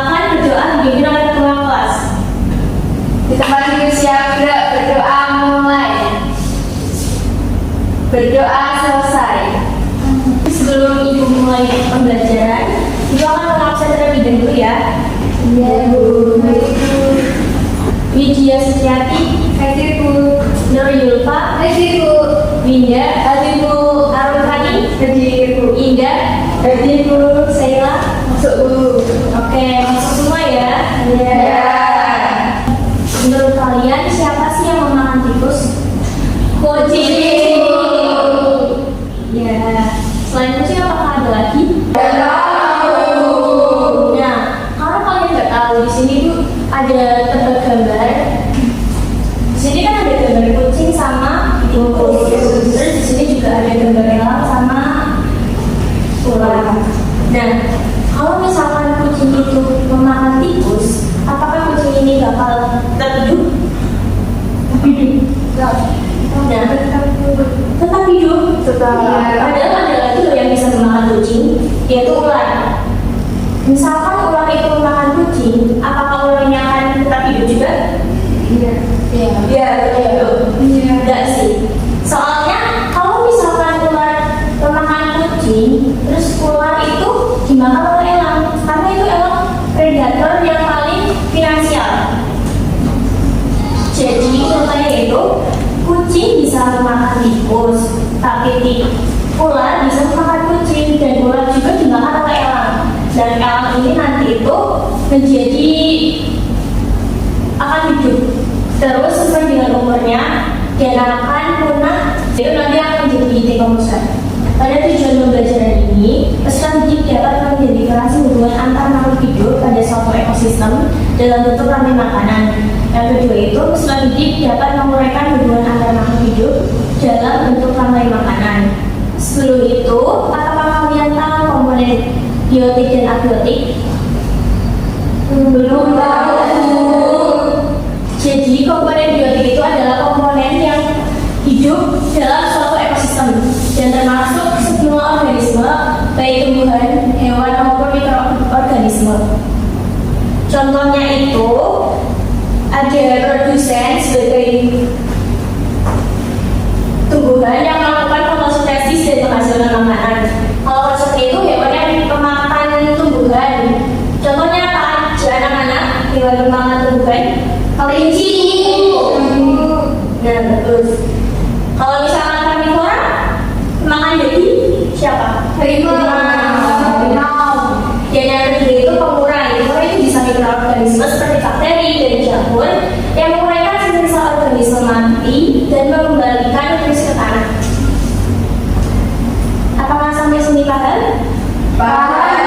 Silakan berdoa dipimpin oleh ketua kelas. Di tempat duduk siap gerak, berdoa mulai. Berdoa selesai. Sebelum Ibu mulai pembelajaran, Ibu akan mengabsen terlebih dahulu ya. Iya, Bu. Widya Suciati, Hadir, Bu. Nur Yulfa, Hadir, Bu. Winda, hadir Bu. Arul Hani, Hadir, Bu. Indah, hadir Bu. Sheila, Masuk, Bu. oke, masuk semua ya. Iya. Menurut kalian siapa sih yang memakan tikus? Kucing. Ya. Selain kucing apakah ada lagi? Nggak tahu. Nah, kalau kalian nggak tahu di sini tuh ada tebak gambar. Di sini kan ada gambar kucing sama tikus. Terus di sini juga ada gambar elang sama ular. Nah, kalau misalkan kucing itu memakan tikus, apakah kucing ini bakal tetap hidup? Nah, tetap hidup. Padahal ada lagi loh yang bisa memakan kucing, yaitu ular. Misalkan ular itu memakan kucing, apakah ularnya akan tetap hidup juga? Iya. Iya, betul. Enggak sih. Soalnya kalau misalkan ular memakan kucing, terus ular itu dimakan oleh elang, karena itu elang predator yang paling finansial. Jadi contohnya itu kucing bisa memakan tikus, tapi ular bisa memakan kucing dan ular juga dimakan oleh elang. Dan elang ini nanti itu menjadi akan hidup terus sesuai dengan umurnya dan akan punah. Itu nanti akan menjadi titik pemusat. Pada tujuan pembelajaran ini, peserta didik dapat mengidentifikasi hubungan antar makhluk hidup pada suatu ekosistem dalam bentuk rantai makanan. Yang kedua itu, peserta didik dapat menguraikan hubungan antar makhluk hidup dalam bentuk rantai makanan. Sebelum itu, apakah kalian tahu komponen biotik dan abiotik? Belum tahu. Jadi komponen biotik itu adalah komponen yang hidup dalam suatu ekosistem dan termasuk semua organisme, baik tumbuhan, hewan maupun mikroorganisme. Contohnya itu ada produsen sebagai tumbuhan yang melakukan fotosintesis dan menghasilkan makanan. Kalau seperti itu hewan yang pemakan tumbuhan. Contohnya apa aja anak-anak hewan pemakan tumbuhan? Kelinci. Nah, bagus. Kalau misalkan karnivora, makan daging siapa? Harimau. Dan yang ketiga itu pengurai. Pengurai itu bisa mikroorganisme seperti bakteri dan jamur yang menguraikan sisa organisme mati dan mengembalikan nutrisi ke tanah. Apakah sampai sini paham? Paham.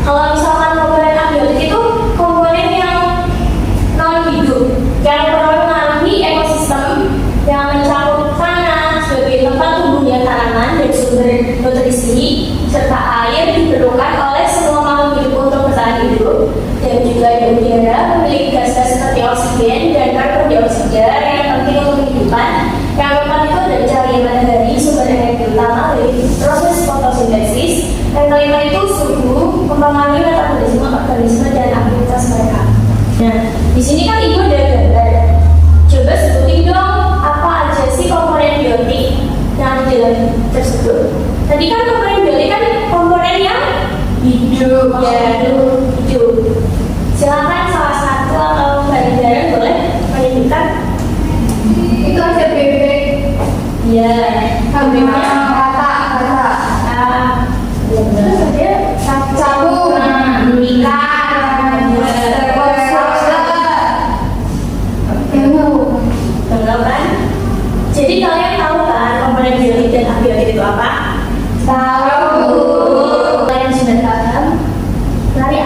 Kalau misalkan komponen abiotik itu komponen yang non hidup yang mempengaruhi ekosistem yang mencakup tanah sebagai tempat tumbuhnya tanaman dan sumber nutrisi serta air diperlukan oleh semua makhluk hidup untuk bertahan hidup, dan juga ada udara memiliki gas-gas seperti oksigen dan karbon dioksida yang penting untuk kehidupan. Yang keempat itu ada cahaya matahari, sumber energi utama dari proses fotosintesis. Yang kelima itu suhu mempengaruhi metabolisme organisme dan aktivitas mereka. Nah, di sini kan ibu ada gambar. Coba sebutin dong apa aja sih komponen biotik yang di dalam tersebut. Tadi kan komponen biotik kan komponen yang hidup, ya hidup. Silakan salah satu atau bareng-bareng boleh menunjukkan. Itu ada bebek. Ya, Sama kata. terus ada Sabun. ikan, tahu kan? Jadi kalian tahu kan komponen biotik dan abiotik itu apa? Tahu. Kalian sudah paham? Mari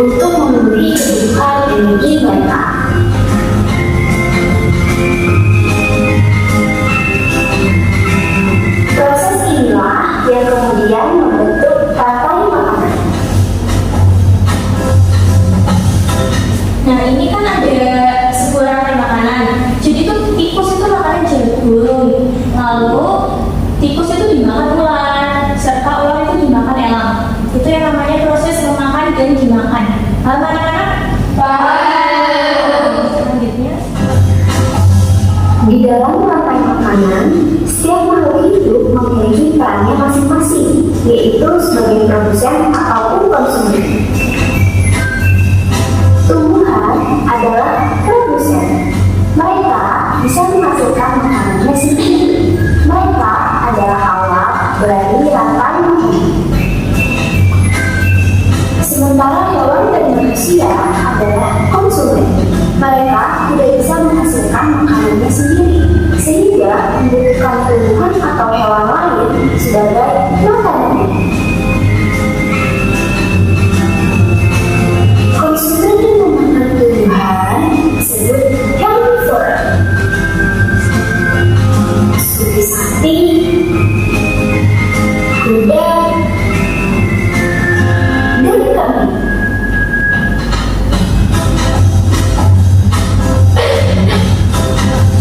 untuk memenuhi kebutuhan energi mereka. Proses inilah yang kemudian membentuk rantai makanan. Nah ini kan ada sebuah rantai makanan. Jadi tuh tikus itu makannya jagung, lalu tikus itu dimakan ular, serta ular itu dimakan elang. Itu yang namanya proses memakan dan dimakan. Paham anak-anak? Paham. Selanjutnya, Di dalam rantai makanan, setiap makhluk hidup memiliki perannya masing-masing, yaitu sebagai produsen ataupun konsumen. Tumbuhan adalah produsen. Mereka bisa menghasilkan makanannya sendiri. Mereka adalah awal dari rantai makanan. Sementara hewan dan manusia adalah konsumen. Mereka tidak bisa menghasilkan makanannya sendiri, sehingga membutuhkan tumbuhan atau hewan lain sebagai makanannya. Konsumen yang memakan tumbuhan disebut herbivore. Seperti sapi, kuda, dan kambing.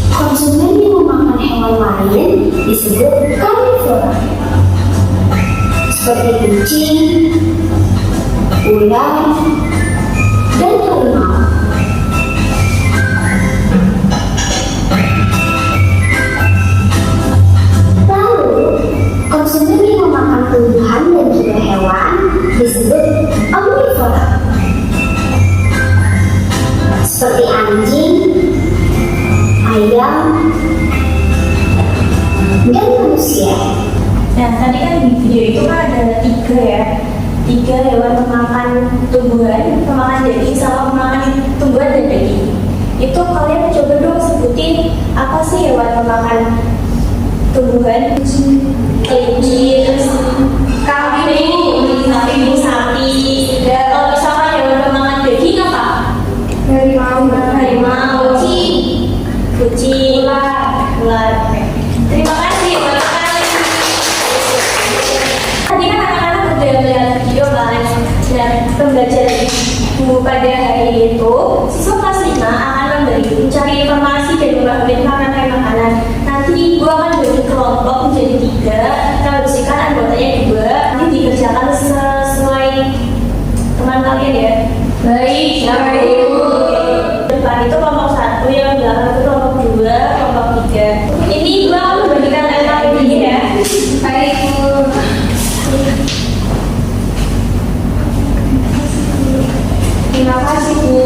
Konsumen yang memakan hewan lain disebut karnivora, seperti kucing, ular, dan harimau. Lalu, konsumen yang memakan tumbuhan dan juga hewan disebut omnivora, seperti anjing, ayam, dan manusia. nah tadi kan di video itu kan ada tiga hewan pemakan tumbuhan, pemakan daging sama pemakan tumbuhan dan daging. Itu kalian coba dong sebutin apa sih hewan pemakan tumbuhan? Kelinci, terus kambing, sapi. Kalau misalkan hewan pemakan daging apa? Harimau, kucing, ular. Terima kasih teman-teman. Tadi kan anak-anak udah melihat video kan, dan pembelajaran ibu pada hari itu siswa kelas 5 akan mencari informasi dan membagikan makanan. Nanti ibu akan bagi kelompok menjadi 3, kita bersihkan anggotanya 2. Nanti dikerjakan sesuai teman kalian ya. Baik, depan itu kelompok 1, yang belakang itu kelompok 2, kelompok 3. Ini ibu akan membagikan ini ya. Baik, Bu. Terima kasih Bu.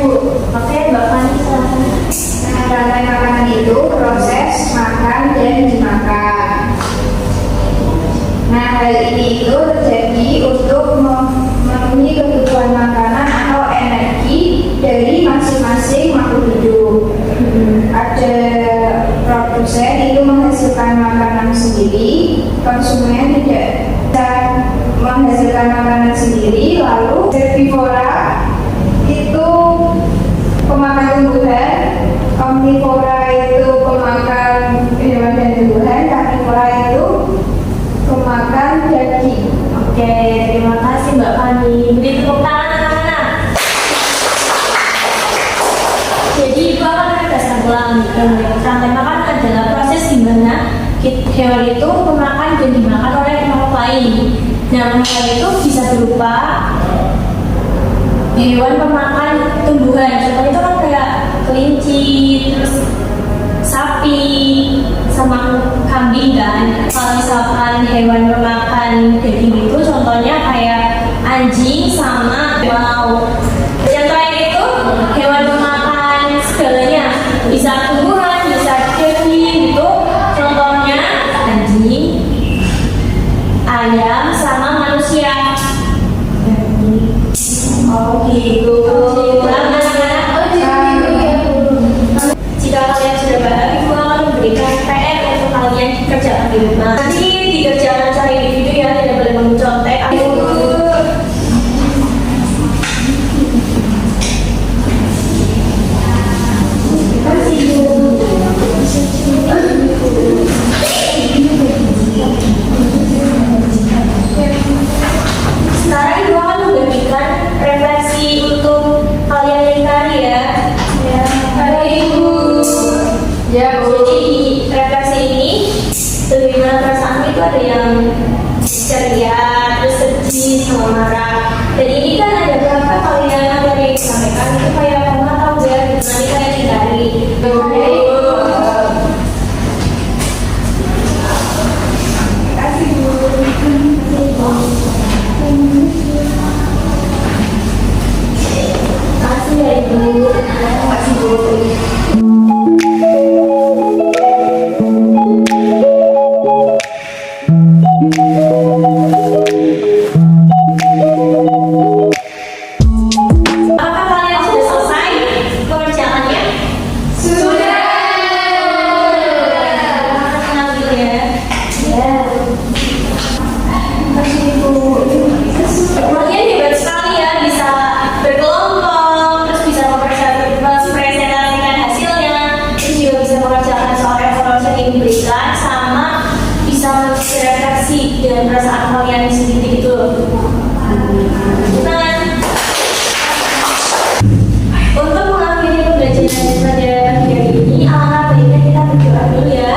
Oke, Mbak Fani silakan. Nah, rantai makanan itu proses makan dan dimakan. Nah, hal ini itu terjadi untuk memenuhi kebutuhan makanan atau energi dari masing-masing makhluk hidup. Ada produsen itu menghasilkan makanan sendiri, konsumen tidak bisa menghasilkan makanan sendiri, lalu herbivora itu pemakan tumbuhan, omnivora itu pemakan hewan dan tumbuhan, karnivora itu pemakan daging. Oke, terima kasih Mbak Fani. Beri tepuk tangan anak-anak. Jadi itu akan berdasarkan ulang. Rantai makan adalah proses di mana hewan itu memakan dan dimakan oleh makhluk lain. Nah, hal itu bisa berupa hewan pemakan tumbuhan. Contohnya itu kan kayak kelinci, terus sapi, sama kambing kan. Kalau misalkan hewan pemakan daging itu contohnya kayak anjing sama kerbau. Yang terakhir itu hewan pemakan segalanya, bisa tumbuhan, bisa daging gitu. Contohnya anjing, ayam sama manusia. Oh gitu. Jika kalian sudah paham, ibu akan memberikan PR untuk kalian kerjakan di rumah. Nanti dikerjakan secara individu ya, tidak boleh mencontek. Sekarang ibu akan memberikan refleksi untuk kalian lingkari ya. Ibu. Ya, Bu. Jadi di refleksi ini bagaimana perasaan itu ada yang ceria, terus sedih, sama marah. Dan ini kan ada berapa kalian yang disampaikan itu kayak kamu tahu ya, nanti kalian hindari. Terima kasih ya Ibu. Terima kasih Bu. Apakah kalian sudah selesai mengerjakannya? Sudah. Senang gitu ya. Kalian hebat sekali ya, bisa berkelompok, terus bisa mempresentasikan hasilnya, terus juga bisa mengerjakan soal evaluasi yang diberikan, sama bisa berefleksi dengan perasaan kalian sendiri gitu loh. Nah, untuk mengakhiri pembelajaran pada pagi hari ini, alangkah baiknya kita berdoa dulu ya.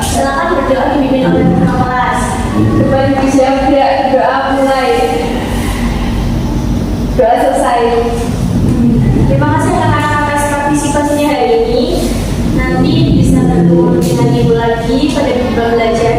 Silakan berdoa dipimpin oleh kakak kelas. Kembali bisa doa mulai. Doa selesai. Terima kasih anak-anak atas partisipasinya hari ini. Nanti bisa bertemu dengan ibu lagi pada pembelajaran